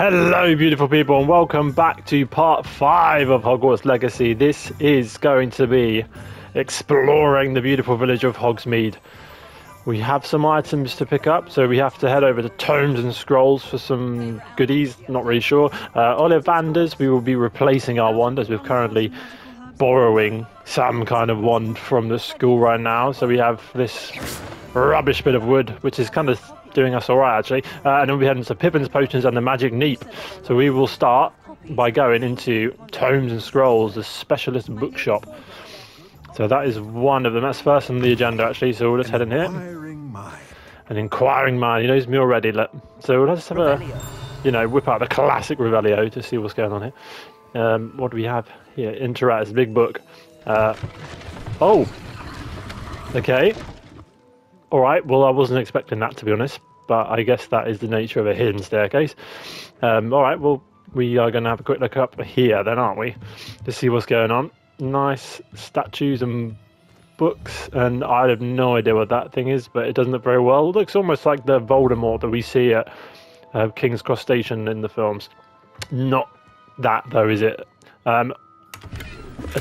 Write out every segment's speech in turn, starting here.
Hello beautiful people and welcome back to part 5 of Hogwarts Legacy. This is going to be exploring the beautiful village of Hogsmeade. We have some items to pick up, so we have to head over to Tomes and Scrolls for some goodies, not really sure. Ollivanders, we will be replacing our wand as we're currently borrowing some kind of wand from the school right now. So we have this rubbish bit of wood, which is kind of doing us alright actually, and then we head into Pippin's Potions and the Magic Neep. So we will start by going into Tomes and Scrolls, the specialist bookshop. So that is one of them. That's first on the agenda actually, so we'll just head in here. An inquiring mind, he knows me already. So let's have a, whip out the classic Revelio to see what's going on here. What do we have here? Interact, it's a big book. Oh, okay. Alright, well I wasn't expecting that to be honest, but I guess that is the nature of a hidden staircase. Alright, well we are going to have a quick look up here then, aren't we? To see what's going on. Nice statues and books, and I have no idea what that thing is, but it doesn't look very well. It looks almost like the Voldemort that we see at King's Cross Station in the films. Not that though, is it? A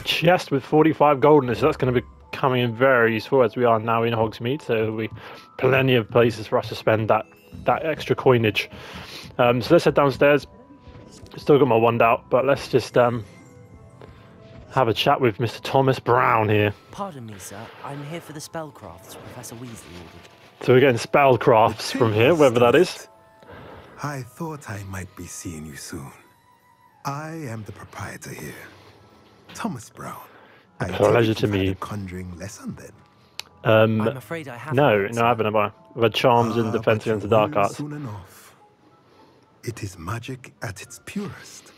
chest with 45 gold in it, so that's going to be coming in very useful as we are now in Hogsmeade, so there'll be plenty of places for us to spend that extra coinage. So let's head downstairs. Still got my wand out, but let's just have a chat with Mr. Thomas Brown here. Pardon me, sir. I'm here for the spellcrafts Professor Weasley ordered. So we're getting spellcrafts from here, whether that is. I thought I might be seeing you soon. I am the proprietor here, Thomas Brown. A pleasure to meet you. Conjuring lesson then? I'm afraid I haven't. No, I haven't. I've had charms and defense against the dark arts. Soon enough. It is magic at its purest,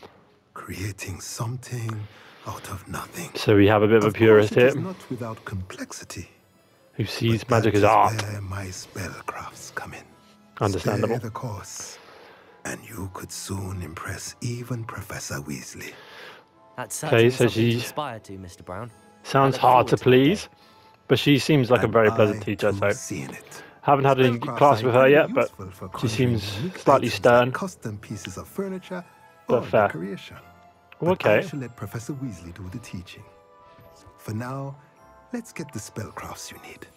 creating something out of nothing. So we have a bit of a purist here, not without complexity, who sees magic as art. Where my spellcrafts come in. Understandable. Stay the course, and you could soon impress even Professor Weasley. That's okay, so she she aspired to, Mr. Brown. Sounds hard to please, but she seems like a very pleasant teacher. So haven't had any class with her yet, but she seems slightly stern. Custom pieces of furniture but or fair. Decoration. Okay. I shall let Professor Weasley do the teaching. For now, let's get the spellcrafts you need.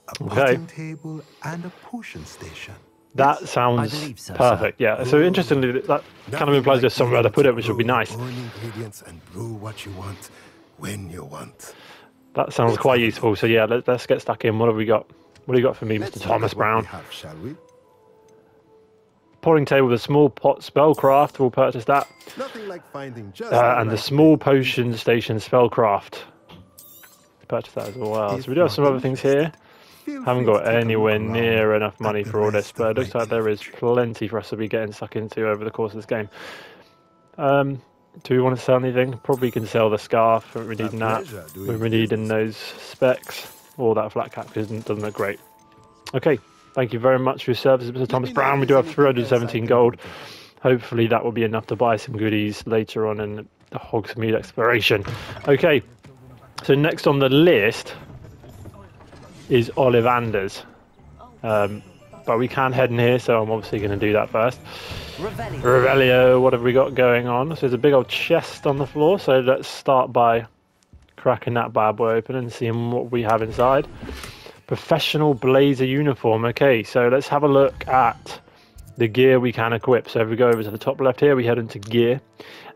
A potting table and a potion station. That sounds perfect, yeah. So interestingly, that kind of implies there's somewhere to put it, which would be nice. Ingredients and brew what you want, when you want. That sounds quite useful. So yeah, let's get stuck in. What have we got? What do you got for me, Mr. Thomas Brown? Shall we? Potting table with a small pot spellcraft. We'll purchase that. Nothing like finding just and the small potion station spellcraft. Purchase that as well. So we do have some other things here. Haven't got anywhere near enough money for all this, but it looks like there is plenty for us to be getting stuck into over the course of this game. Do we want to sell anything? Probably can sell the scarf. We're needing that. We're needing those specs. Or that flat cap because it doesn't look great. Okay, thank you very much for your services, Mr. Thomas Brown. We do have 317 gold. Hopefully that will be enough to buy some goodies later on in the Hogsmeade exploration. Okay, so next on the list is Ollivanders. But we can head in here, so I'm obviously going to do that first. Revelio, what have we got going on? So there's a big old chest on the floor, so let's start by cracking that bad boy open and seeing what we have inside. Professional blazer uniform. Okay, so let's have a look at the gear we can equip. So if we go over to the top left here, we head into gear.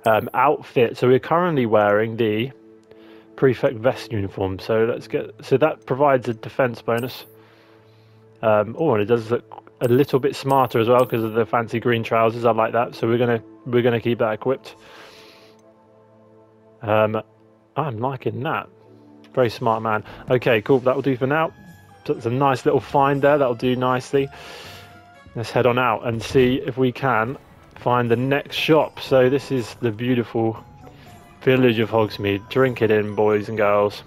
Outfit. So we're currently wearing the prefect vest uniform. So that provides a defense bonus. And it does look a little bit smarter as well because of the fancy green trousers. I like that. So we're gonna keep that equipped. I'm liking that. Very smart man. Okay, cool. That'll do for now. That's a nice little find there. That'll do nicely. Let's head on out and see if we can find the next shop. So this is the beautiful village of Hogsmeade. Drink it in, boys and girls.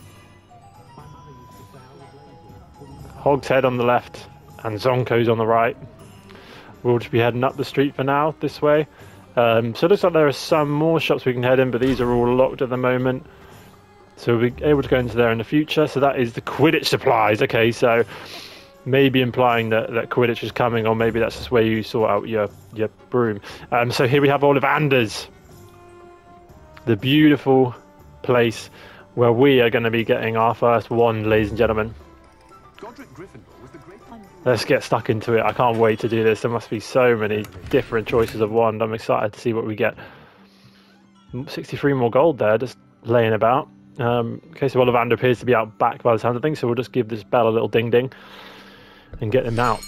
Hogshead on the left and Zonko's on the right. We'll just be heading up the street for now, this way. So it looks like there are some more shops we can head in, but these are all locked at the moment. So we'll be able to go into there in the future. So that is the Quidditch supplies. Okay, so maybe implying that Quidditch is coming, or maybe that's just where you sort out your broom. So here we have Ollivanders, the beautiful place where we are going to be getting our first wand, ladies and gentlemen. Let's get stuck into it. I can't wait to do this. There must be so many different choices of wand. I'm excited to see what we get. 63 more gold there, just laying about. Okay, so Ollivander appears to be out back by the sound of things, so we'll just give this bell a little ding ding and get him out.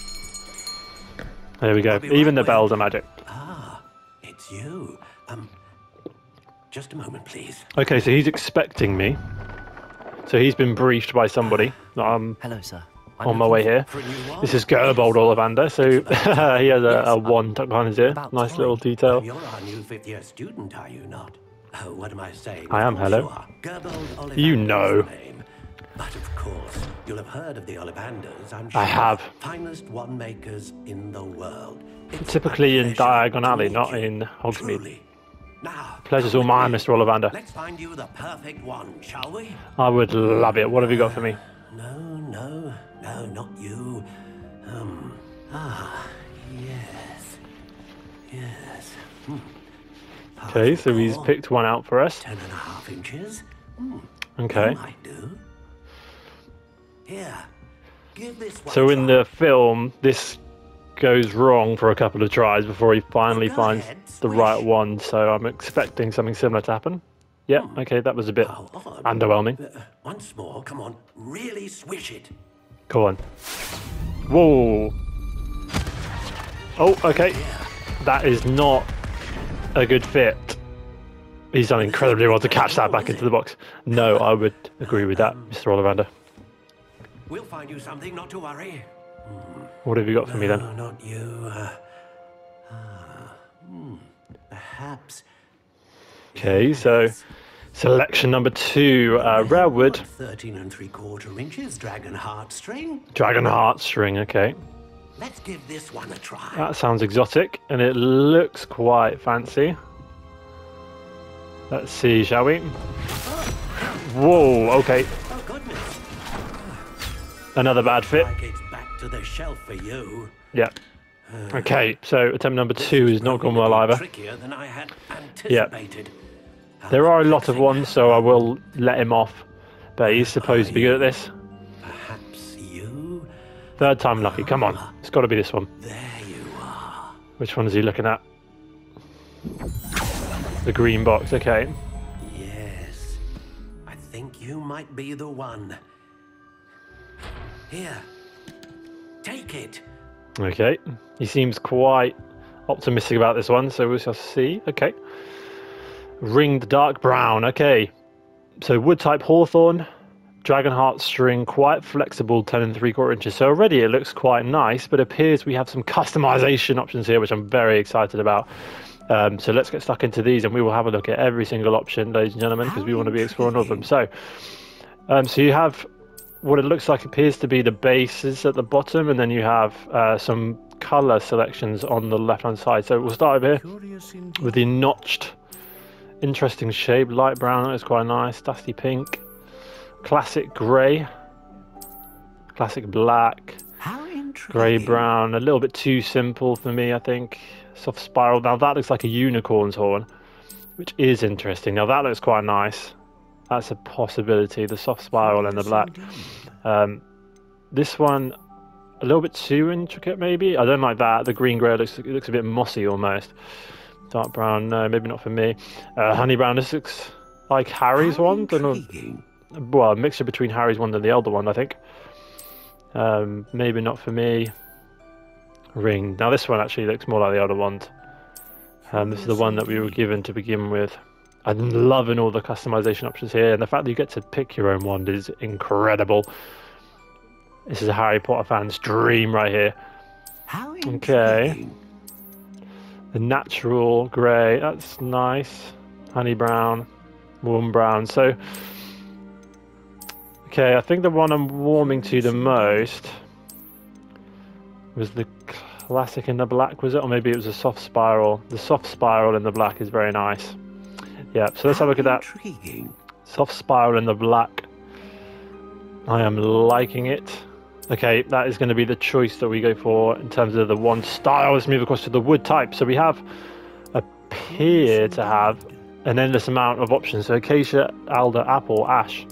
There we go. Even the bells are magic. Ah, it's you. Just a moment, please. Okay, so he's expecting me. So he's been briefed by somebody. Hello, sir. On my way here. This is Gerbold Ollivander, so he has a wand tucked behind his ear. Nice little detail. You're our new fifth-year student, are you not? Oh, what am I saying? I am, hello. You know. But of course, you'll have heard of the Ollivanders, I'm sure. I have. Finest wand makers in the world. It's typically in Diagon Alley, meet not you. in Hogsmeade. Truly. Now, Pleasure's all mine, Mr. Ollivander. let's find you the perfect one, shall we? I would love it. What have you got for me? No, not you. Yes. Okay, so he's picked one out for us. 10.5 inches. Okay. Might do. Here, give this one So a in try. the film, this goes wrong for a couple of tries before he finally Go finds ahead, the swish. right one. So I'm expecting something similar to happen. Yeah, okay, that was a bit How odd. underwhelming. Once more, come on, really swish it. Go on. Whoa. Oh, okay. That is not a good fit. He's done incredibly well to catch that back into the box. No, I would agree with that, Mr. Ollivander. We'll find you something, not to worry. What have you got for me then? No, not you. Perhaps. Okay, so selection number 2, Rarewood. 13 3/4 inches, dragon heartstring. Dragon Heartstring, okay. Let's give this one a try. That sounds exotic, and it looks quite fancy. Let's see, shall we? Whoa, okay. Oh, goodness. Another bad fit. Like it's back to the shelf for you. Yeah. Okay, so attempt number 2 is not gone well either. Trickier than I had anticipated. There are a lot of ones, so I will let him off. But he's supposed to be good at this. Perhaps you. Third time lucky, come on. It's got to be this one. There you are. Which one is he looking at? The green box, okay. Yes. I think you might be the one. Here. Take it. Okay, he seems quite optimistic about this one, so we shall see. Okay. Ringed dark brown, okay. So wood type hawthorn, dragon heartstring, quite flexible, 10 3/4 inches. So already it looks quite nice, but it appears we have some customization options here, which I'm very excited about. So let's get stuck into these, and we will have a look at every single option, ladies and gentlemen, because we want to be exploring all of them. So, so you have what it looks like appears to be the bases at the bottom, and then you have some color selections on the left hand side. So we'll start over here with the notched, interesting shape, light brown. That is quite nice. Dusty pink, classic grey, classic black, grey brown. A little bit too simple for me, I think. Soft spiral. Now that looks like a unicorn's horn, which is interesting. Now that looks quite nice. That's a possibility, the soft spiral and the black. This one, a little bit too intricate maybe. I don't like that. The green grey looks a bit mossy almost. Dark brown, no, maybe not for me. Honey brown, this looks like Harry's wand. Well, a mixture between Harry's wand and the elder wand, I think. Maybe not for me. Ring. Now this one actually looks more like the elder wand. This is the one that we were given to begin with. I'm loving all the customization options here, and the fact that you get to pick your own wand is incredible. This is a Harry Potter fan's dream right here. Okay. The natural grey, that's nice. Honey brown, warm brown. So, okay, I think the one I'm warming to the most was the classic in the black, was it? Or maybe it was a soft spiral. The soft spiral in the black is very nice. Yeah, so let's have a look at that. Soft spiral in the black. I am liking it. Okay, that is going to be the choice that we go for in terms of the wand style. Let's move across to the wood type. So we appear to have an endless amount of options. So acacia, alder, apple, ash.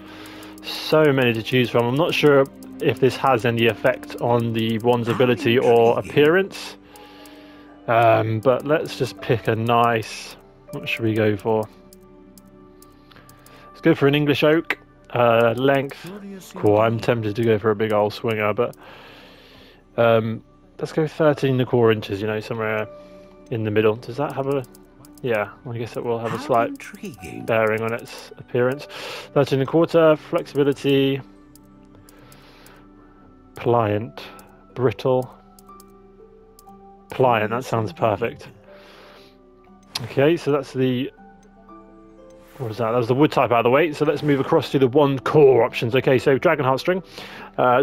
So many to choose from. I'm not sure if this has any effect on the wand's ability or appearance. But let's just pick a nice... What should we go for? Let's go for an English oak. Length. Cool, I'm tempted to go for a big old swinger, but let's go 13 core inches, you know, somewhere in the middle. Does that have a... Yeah, I guess it will have a slight bearing on its appearance. 13 1/4, flexibility, pliant, brittle, pliant, that sounds perfect. Okay, so that's the... What was that? That was the wood type out of the way. So let's move across to the wand core options. Okay, so Dragon Heartstring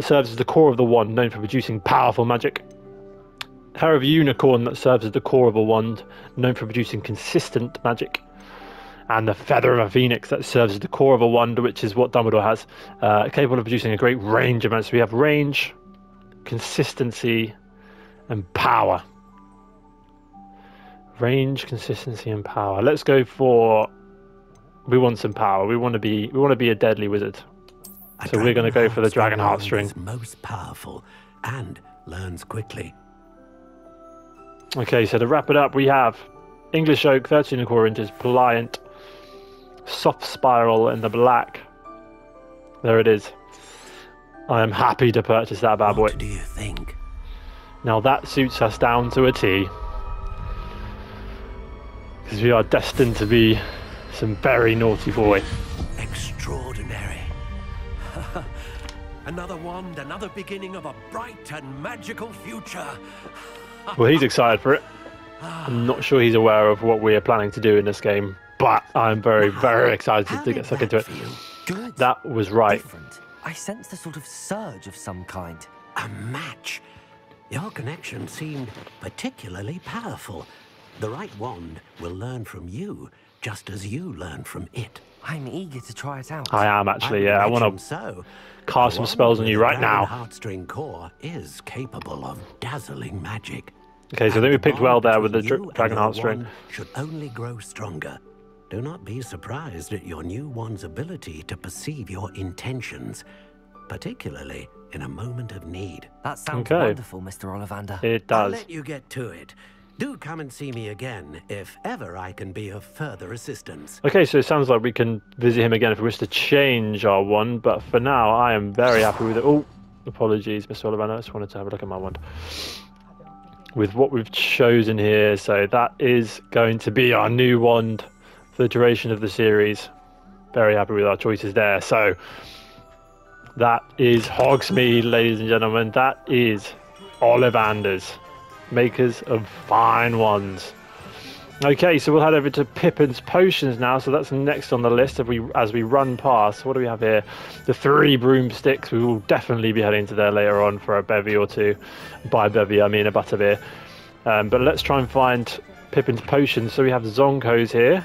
serves as the core of the wand, known for producing powerful magic. Hair of a Unicorn, that serves as the core of a wand, known for producing consistent magic. And the Feather of a Phoenix, that serves as the core of a wand, which is what Dumbledore has, capable of producing a great range of magic. So we have range, consistency, and power. Range, consistency, and power. Let's go for... We want some power. We want to be a deadly wizard. So we're going to go for the Dragon Heartstring. Is most powerful and learns quickly. Okay, so to wrap it up, we have English Oak, 13 1/4 inches, pliant, soft spiral in the black. There it is. I am happy to purchase that bad boy. What do you think? Now that suits us down to a T. Because we are destined to be some very naughty boy. Extraordinary. Another wand, another beginning of a bright and magical future. Well, he's excited for it. I'm not sure he's aware of what we are planning to do in this game, but I'm very, very excited to get stuck into it. Good. That was right. Different. I sensed a sort of surge of some kind. A match. Your connection seemed particularly powerful. The right wand will learn from you, just as you learn from it. I'm eager to try it out. I am actually, yeah. I want to cast some spells on you right now. Heartstring core is capable of dazzling magic. Okay, so I think we picked well there with the Dragon Heartstring. Should only grow stronger. Do not be surprised at your new wand's ability to perceive your intentions, particularly in a moment of need. That sounds wonderful, Mr. Ollivander. It I'll does. let you get to it. Do come and see me again if ever I can be of further assistance. Okay, so it sounds like we can visit him again if we wish to change our wand, but for now I am very happy with it. Oh, apologies, Mr. Ollivander. I just wanted to have a look at my wand. With what we've chosen here, so that is going to be our new wand for the duration of the series. Very happy with our choices there. So that is Hogsmeade, ladies and gentlemen. That is Ollivander's, makers of fine wands. Okay, so we'll head over to Pippin's Potions now. So that's next on the list as we run past. What do we have here? The 3 broomsticks. We will definitely be heading to there later on for a bevy or two. By bevy, I mean a butterbeer. But let's try and find Pippin's Potions. So we have Zonkos here.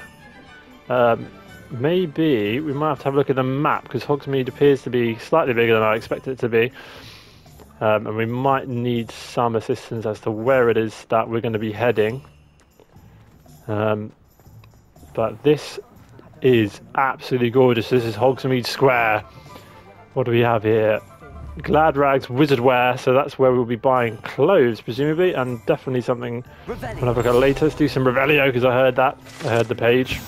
Maybe we might have to have a look at the map, because Hogsmeade appears to be slightly bigger than I expected it to be. And we might need some assistance as to where it is that we're going to be heading. But this is absolutely gorgeous. This is Hogsmeade Square. What do we have here? Gladrag's Wizard Wear. So that's where we'll be buying clothes, presumably, and definitely something we'll have a look at later. Let's do some Revelio, because I heard that. I heard the page.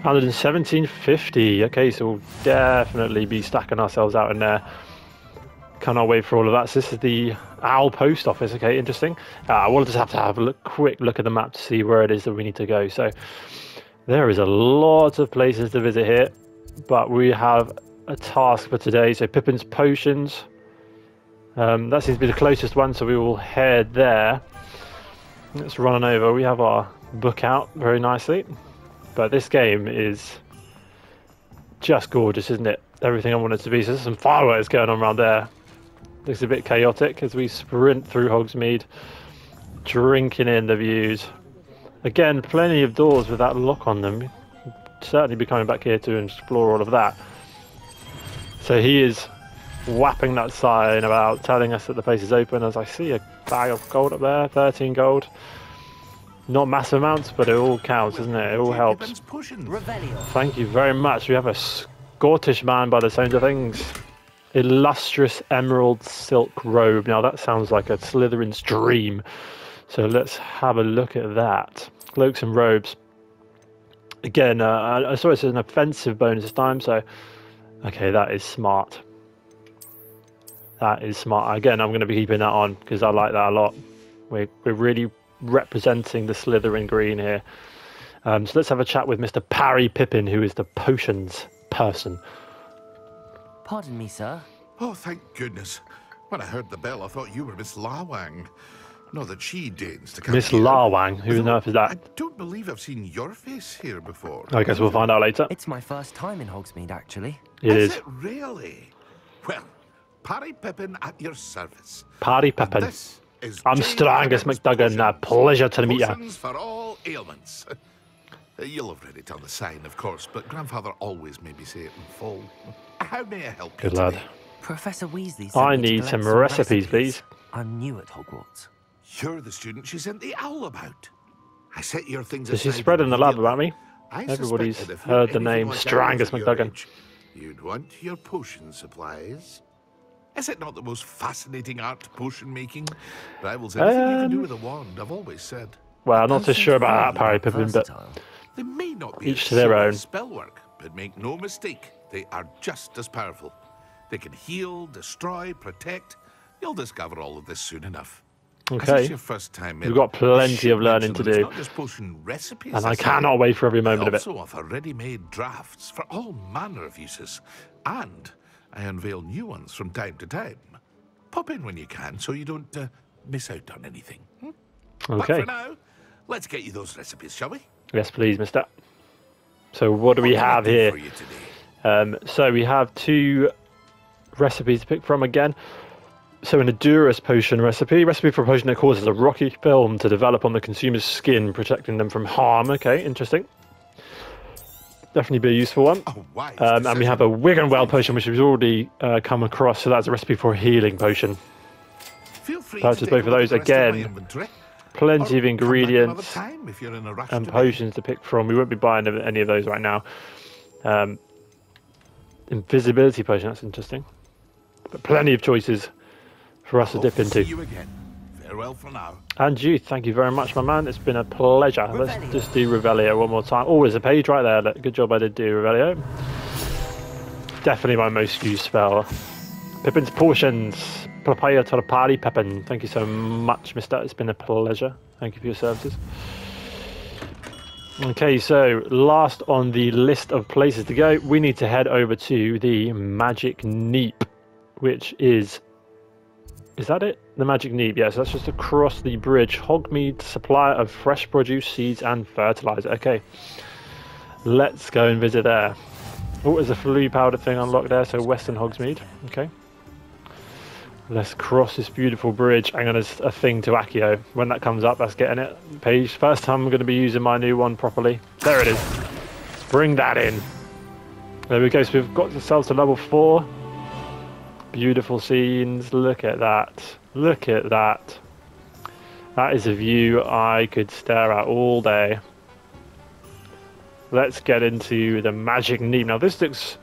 Founded in 1750. Okay, so we'll definitely be stacking ourselves out in there. Cannot wait for all of that. So this is the Owl Post Office. Okay, interesting. We'll just have to have a quick look at the map to see where it is that we need to go. So there is a lot of places to visit here, but we have a task for today. So Pippin's Potions. That seems to be the closest one, so we will head there. Let's run on over. We have our book out very nicely. But this game is just gorgeous, isn't it? Everything I want it to be. So there's some fireworks going on around there. Looks a bit chaotic as we sprint through Hogsmeade, drinking in the views. Again, plenty of doors with that lock on them. Certainly be coming back here to explore all of that. So he is whapping that sign about telling us that the place is open, as I see a bag of gold up there, 13 gold. Not massive amounts, but it all counts, doesn't it? It all helps. Thank you very much. We have a Scottish man by the sounds of things. Illustrious emerald silk robe. Now that sounds like a Slytherin's dream. So let's have a look at that. Cloaks and robes. Again, I saw it's an offensive bonus this time, so... Okay, that is smart. That is smart. Again, I'm going to be keeping that on, because I like that a lot. We're really representing the Slytherin green here. So let's have a chat with Mr. Parry Pippin, who is the potions person. Pardon me, sir. Oh, thank goodness. When I heard the bell, I thought you were Miss Lawang. Not that she deigns to come Miss here. Lawang? Who on earth is that? I don't believe I've seen your face here before. I guess we'll find out later. It's my first time in Hogsmeade, actually. It is. It really? Well, Parry Pippin at your service. Parry Pippin. I'm Strangus McDuggan. A pleasure to meet you. Potions for all ailments. You'll have read it on the sign, of course, but Grandfather always made me say it in full. How may I help you Good lad. today? Professor Weasley said I me to need collect some recipes, please. I'm new at Hogwarts. You're the student she sent the owl about. I set your things So she's aside spreading the love about immediately. me. I Everybody's suspected if you're heard the anything name like Strangus ours at your McDuggan. age, you'd want your potion supplies. Is it not the most fascinating art, potion making? Rivals anything you can do with a wand, I've always said. Well, I'm not so sure about that, Parry Pippin, but They may not be each as to their sure own. as spell work, but make no mistake, they are just as powerful. They can heal, destroy, protect. You'll discover all of this soon enough. As okay. it's your first time We've in, got plenty you should of learning mention to that do. it's not just potion recipes, And I as such. cannot wait for every I moment of it. also offer ready-made drafts for all manner of uses, and I unveil new ones from time to time. Pop in when you can, so you don't miss out on anything. But Okay. for now, let's get you those recipes, shall we? Yes, please, mister. So what do we What can I have do here? for you today? So we have 2 recipes to pick from again. So an Edurus potion recipe. Recipe for a potion that causes a rocky film to develop on the consumer's skin, protecting them from harm. Okay, interesting. Definitely be a useful one. Oh, wise And we have a Wiggenwell potion, which we've already come across. So that's a recipe for a healing potion. Feel free Purchase to take both a of look those at the rest of my again. inventory, Plenty or of come back another ingredients time if you're in a rush and today. potions to pick from. We won't be buying any of those right now. Invisibility potion, that's interesting. But plenty of choices for us to Hope dip to see into. you again. Farewell for now. And you, thank you very much, my man. It's been a pleasure. Let's just do Revelio one more time. Oh, there's a page right there. Look, good job I did do Revelio. Definitely my most used spell. Pippin's Potions. Prepare to the party, Pippin. Thank you so much, mister. It's been a pleasure. Thank you for your services. Okay, so last on the list of places to go, we need to head over to the Magic Neep, which is that it? The Magic Neep, yes, that's just across the bridge. Hogmeade, supplier of fresh produce, seeds and fertilizer. Okay, let's go and visit there. Oh, there's a flue powder thing unlocked there, so Western Hogsmeade. Okay. Let's cross this beautiful bridge, and there's a thing to Accio. When that comes up, that's getting it. Page, first time I'm going to be using my new one properly. There it is. Bring that in. There we go, so we've got ourselves to level 4. Beautiful scenes, look at that. Look at that. That is a view I could stare at all day. Let's get into the Magic Neep. Now this looks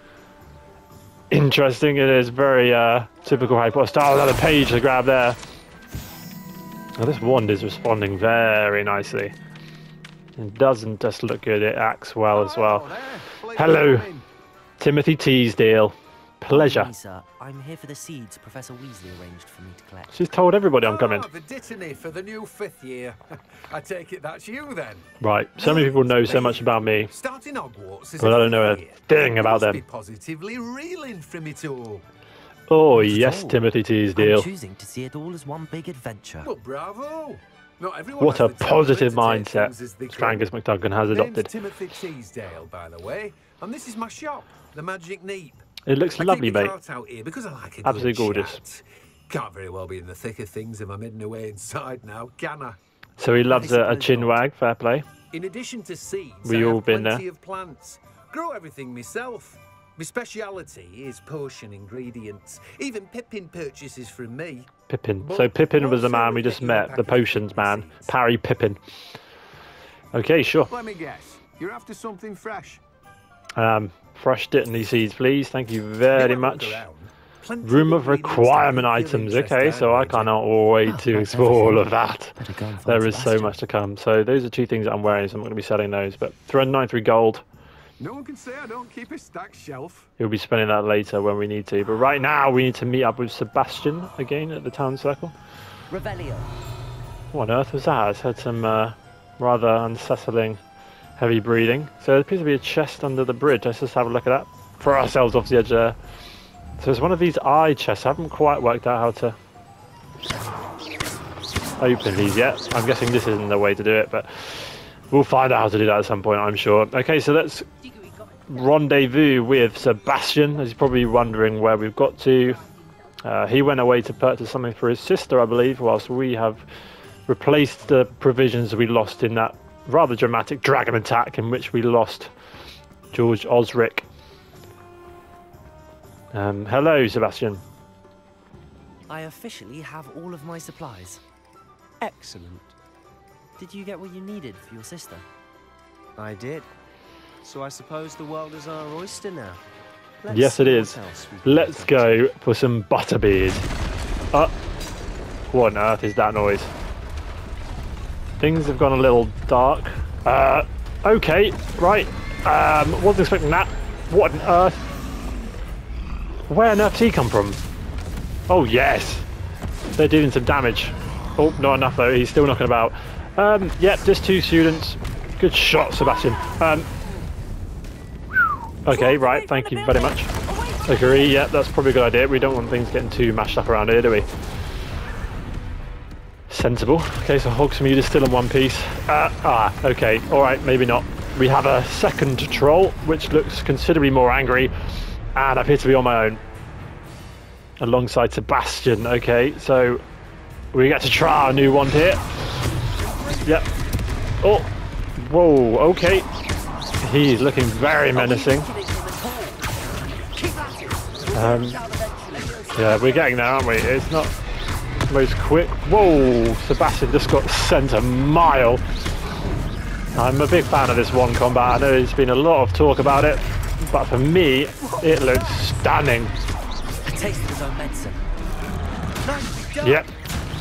interesting. It is very typical Harry Potter style. Another page to grab there. Now this wand is responding very nicely. It doesn't just look good, it acts well as well. Hello, Timothy Teasdale. Pleasure. Pardon me, sir. I'm here for the seeds Professor Weasley arranged for me to collect. She's told everybody I'm coming. The Dittany for the new 5th year. I take it that's you then. Right, so many people know so much about me, Starting Hogwarts is but I don't know a thing about Be them. positively reeling from it all. Oh yes, all. Timothy I'm Teasdale. choosing to see it all as one big adventure. Well, bravo. Not everyone What a has the temperament positive to take mindset things as they come. Strangus McDuggan has Name's adopted. Timothy Teasdale, by the way, and this is my shop, the Magic Neep. It looks I lovely, keep the mate. cart out here because I like a Absolutely good gorgeous. chat. Can't very well be in the thick of things if I'm hidden away inside now, can I? So he loves a chin wag, fair play. In addition to seeds, We I all have been plenty there. of plants. Grow everything myself. My speciality is potion ingredients. Even Pippin purchases from me. Pippin. So Pippin was the man we just met, the potions man. Parry Pippin. Okay, sure. Let me guess. You're after something fresh. Fresh dittany seeds, please. Thank you very much. Room of requirement items. Okay, so I cannot wait to explore all of that. There is so much to come. So those are two things that I'm wearing, so I'm going to be selling those. But 393 gold. No one can say I don't keep a stacked shelf. We'll be spending that later when we need to. But right now, we need to meet up with Sebastian again at the town circle. Revelio. What on earth was that? It's had some rather unsettling heavy breathing. So there appears to be a chest under the bridge. Let's just have a look at that. Throw ourselves off the edge there. So it's one of these eye chests. I haven't quite worked out how to open these yet. I'm guessing this isn't the way to do it, but we'll find out how to do that at some point, I'm sure. Okay, so let's rendezvous with Sebastian, as you're probably wondering where we've got to. He went away to purchase something for his sister, I believe, whilst we have replaced the provisions we lost in that rather dramatic dragon attack in which we lost George Osric. Hello, Sebastian. I officially have all of my supplies. Excellent. Did you get what you needed for your sister? I did. So I suppose the world is our oyster now. Yes, it is. Let's go for some butterbeer. What on earth is that noise? Things have gone a little dark. Okay, right. Wasn't expecting that. What on earth? Where on earth did he come from? Oh, yes. They're dealing some damage. Oh, not enough though. He's still knocking about. Yep, just two students. Good shot, Sebastian. Okay, right. Thank you very much. Agree. Yeah, that's probably a good idea. We don't want things getting too mashed up around here, do we? Sensible. Okay, so Hogsmeade is still in one piece. Okay. All right, maybe not. We have a second troll, which looks considerably more angry, and I appear to be on my own. Alongside Sebastian. Okay, so we get to try our new wand here. Yep. Oh. Whoa, okay. He's looking very menacing. Yeah, we're getting there, aren't we? It's not most quick. Whoa, Sebastian just got sent a mile. I'm a big fan of this wand combat. I know there's been a lot of talk about it, but for me, it looks stunning. A taste of his own medicine. Yep,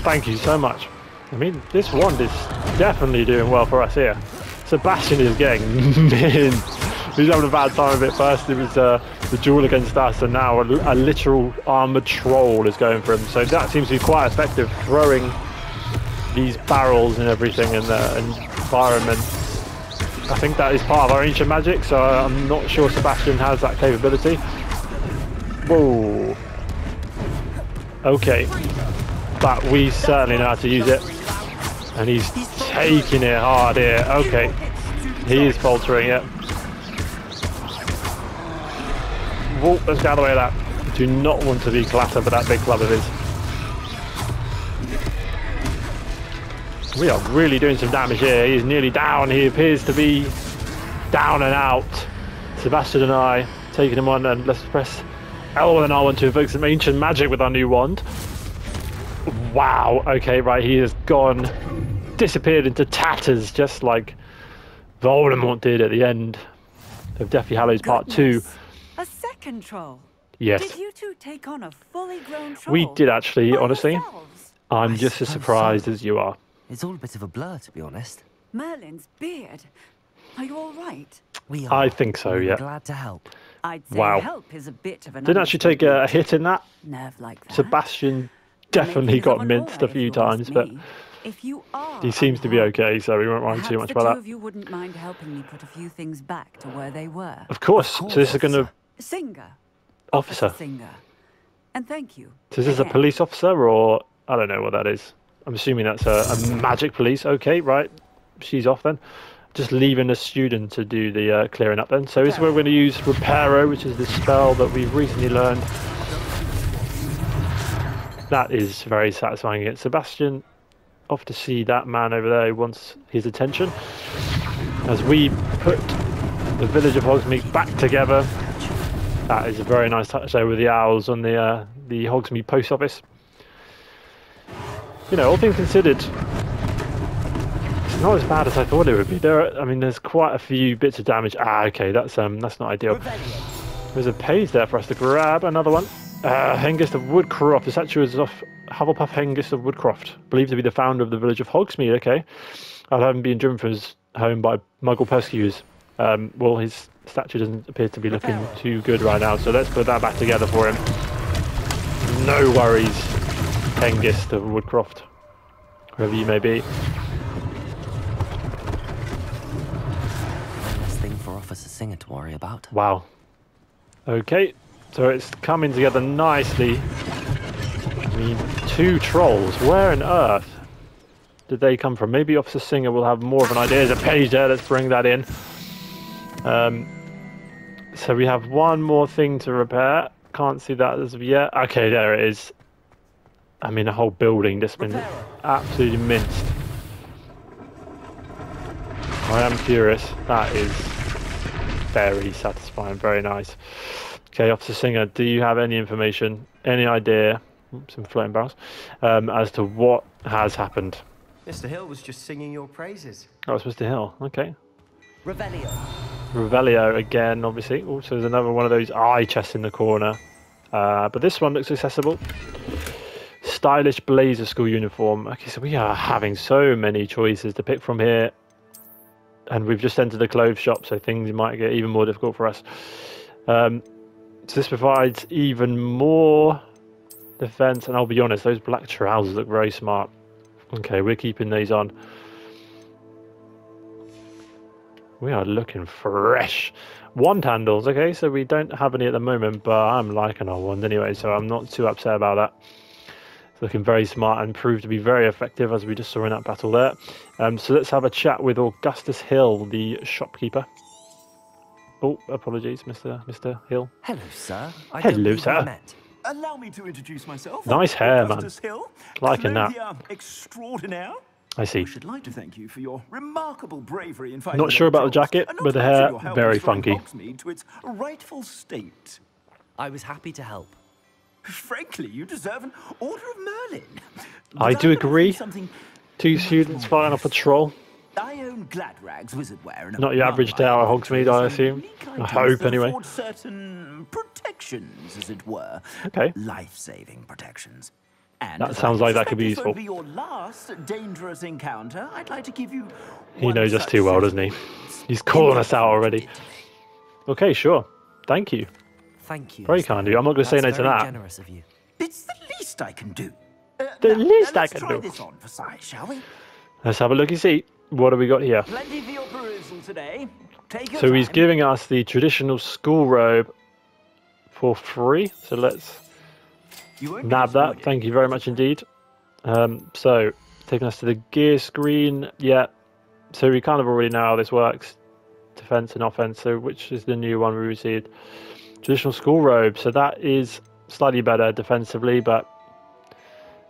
thank you so much. I mean, this wand is definitely doing well for us here. Sebastian is getting min. He's having a bad time of it. First it was the duel against us, and now a literal armoured troll is going for him. So that seems to be quite effective, throwing these barrels and everything in the environment. I think that is part of our ancient magic, so I'm not sure Sebastian has that capability. Whoa. Okay. But we certainly know how to use it. And he's taking it hard here. Okay. He is faltering it. Whoa, let's get out of the way of that. Do not want to be clattered with that big club of his. We are really doing some damage here. He's nearly down. He appears to be down and out. Sebastian and I taking him on, and let's press L and R1 to invoke some ancient magic with our new wand. Wow. Okay, right. He has gone, disappeared into tatters, just like Voldemort did at the end of Deathly Hallows Part 2. A second troll? Yes. Did you two take on a fully grown troll? We did actually, honestly. Yourselves? I'm just as surprised as you are. It's all a bit of a blur, to be honest. Merlin's beard. Are you all right? We are. I think so, yeah. Glad to help. I'd say Wow. help is a bit of an Didn't actually take a hit in that. nerve like that. Sebastian definitely got minced a few times, but if you are he seems to be okay, so we won't mind too much about the two that. of you wouldn't mind helping me put a few things back to where they were. Of course. So this is going to... Singer. Officer. Singer. And thank you. So is this a again. police officer, or... I don't know what that is. I'm assuming that's a magic police. Okay, right. She's off then. Just leaving a student to do the clearing up then. So this is where we're going to use Reparo, which is the spell that we've recently learned. That is very satisfying. It's Sebastian off to see that man over there who wants his attention. As we put the village of Hogsmeade back together. That is a very nice touch there with the owls on the Hogsmeade post office. You know, all things considered, it's not as bad as I thought it would be. I mean, there's quite a few bits of damage. Ah, okay, that's not ideal. There's a page there for us to grab. Another one. Hengist of Woodcroft. The statue is of Hufflepuff Hengist of Woodcroft, believed to be the founder of the village of Hogsmeade. Okay, I've having been driven from his home by Muggle persecutors. Well, his statue doesn't appear to be looking too good right now, so let's put that back together for him. No worries, Hengist of Woodcroft, whoever you may be. One less thing for Officer Singer to worry about. Wow. Okay, so it's coming together nicely. I mean, 2 trolls. Where on earth did they come from? Maybe Officer Singer will have more of an idea. There's a page there. Let's bring that in. So we have one more thing to repair. Can't see that as of yet. Okay, there it is. I mean, the whole building just been absolutely minced. I am curious. That is very satisfying. Very nice. Okay, Officer Singer, do you have any information, any idea, some floating barrels, as to what has happened? Mr. Hill was just singing your praises. Oh, it's Mr. Hill. Okay. Revelio. Revelio again, obviously. Also, there's another one of those eye chests in the corner. But this one looks accessible. Stylish blazer school uniform. Okay, so we are having so many choices to pick from here. And we've just entered the clothes shop, so things might get even more difficult for us. So this provides even more defense. And I'll be honest, those black trousers look very smart. Okay, we're keeping these on. We are looking fresh. Wand handles, okay, so we don't have any at the moment, but I'm liking our wand anyway, so I'm not too upset about that. It's looking very smart and proved to be very effective, as we just saw in that battle there. So let's have a chat with Augustus Hill, the shopkeeper. Oh, apologies, Mr. Hill. Hello, sir. Hello, sir. Allow me to introduce myself. Nice hair, man. Hill, Liking that. Extraordinaire. I see. I should like to thank you for your remarkable bravery in fighting. Not sure about the jacket, but the hair, very funky. Hogsmeade to its rightful state. I was happy to help. Frankly, you deserve an Order of Merlin. I do agree. 2 students fighting a patrol. I own Gladrag's wizardwear. Not your average day out of Hogsmeade, I assume. I hope, anyway. Certain protections, as it were. Okay. Life-saving protections. And that sounds like that could be useful. Be your last dangerous encounter. I'd like to give you. He knows us too well, doesn't he? He's calling us out already. Okay, sure. Thank you. Thank you. Very kind of you. I'm not going to say no to that. Generous of you. It's the least I can do. The least I can do. Let's try this on for size, shall we? Let's have a look and see. What have we got here? Plenty for your perusal today. Take your so he's time. giving us the traditional school robe for free. So let's nab that. Thank you very much indeed. So taking us to the gear screen. Yeah. So we kind of already know how this works. Defense and offense. So which is the new one we received? Traditional school robe. So that is slightly better defensively, but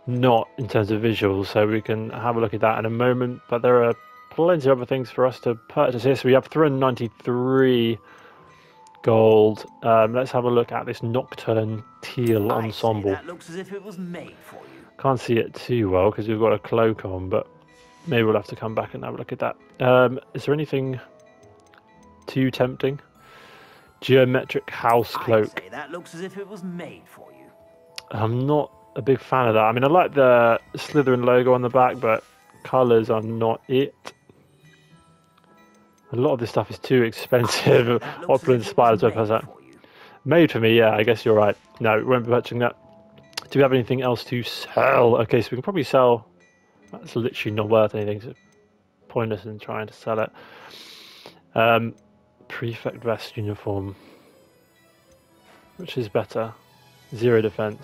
not in terms of visuals. So we can have a look at that in a moment. But there are plenty of other things for us to purchase here. So we have 393 gold. Let's have a look at this Nocturne Teal ensemble. That looks as if it was made for you. Can't see it too well because we've got a cloak on, but maybe we'll have to come back and have a look at that. Is there anything too tempting? Geometric house cloak. That looks as if it was made for you. I'm not a big fan of that. I mean, I like the Slytherin logo on the back, but colours are not it. A lot of this stuff is too expensive. Opulent Spiders Web has that. Made for me, yeah, I guess you're right. No, we won't be purchasing that. Do we have anything else to sell? Okay, so we can probably sell. That's literally not worth anything. So pointless in trying to sell it. Prefect vest uniform. Which is better? 0 defense.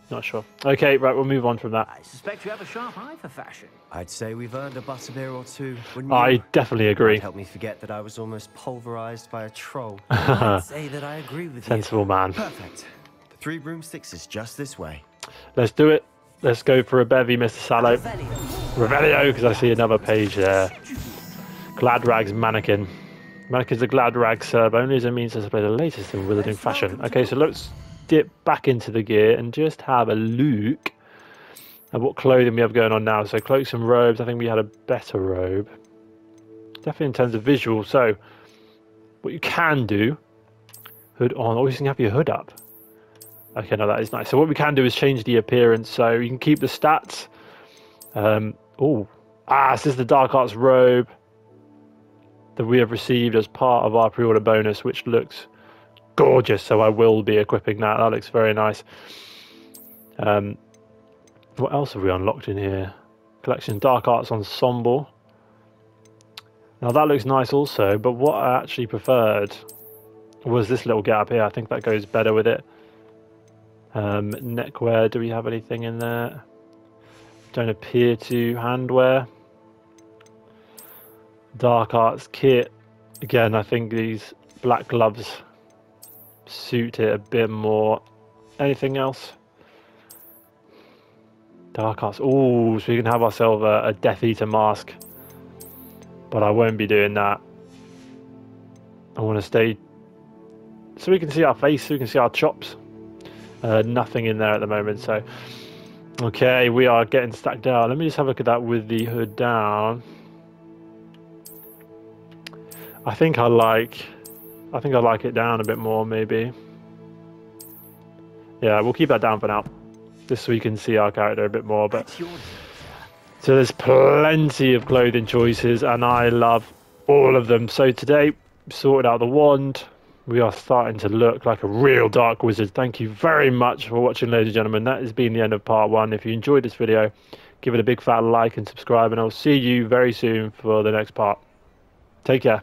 Not sure. Okay, right, we'll move on from that. I suspect you have a sharp eye for fashion. I'd say we've earned a butterbeer or two, wouldn't you? I definitely agree. Help me forget that I was almost pulverized by a troll. I'd say that I agree with you. Sensible man. Perfect. The 3 broomsticks is just this way. Let's do it. Let's go for a bevy, Mr. Sallow. Revelio, because I see another page there. Gladrag's mannequin. Manic is the glad rag serb, only as a means to display the latest in wizarding fashion. Okay, so let's dip back into the gear and just have a look at what clothing we have going on now. So cloaks and robes, I think we had a better robe. Definitely in terms of visual. So what you can do, hood on, or you can have your hood up. Okay, no, that is nice. So what we can do is change the appearance. So you can keep the stats. This is the Dark Arts robe that we have received as part of our pre-order bonus, which looks gorgeous. So I will be equipping that. That looks very nice. What else have we unlocked in here? Collection Dark Arts Ensemble. Now that looks nice also, but what I actually preferred was this little gap here. I think that goes better with it. Neckwear, do we have anything in there? Don't appear to. Handwear. Dark Arts kit. Again, I think these black gloves suit it a bit more. Anything else? Dark Arts. Oh, so we can have ourselves a Death Eater mask. But I won't be doing that. I want to stay so we can see our face, so we can see our chops. Nothing in there at the moment, so okay, we are getting stacked down. Let me just have a look at that with the hood down. I think I like it down a bit more, maybe. Yeah, we'll keep that down for now, just so we can see our character a bit more. But so there's plenty of clothing choices, and I love all of them. So today, sorted out the wand. We are starting to look like a real dark wizard. Thank you very much for watching, ladies and gentlemen. That has been the end of part 1. If you enjoyed this video, give it a big fat like and subscribe, and I'll see you very soon for the next part. Take care.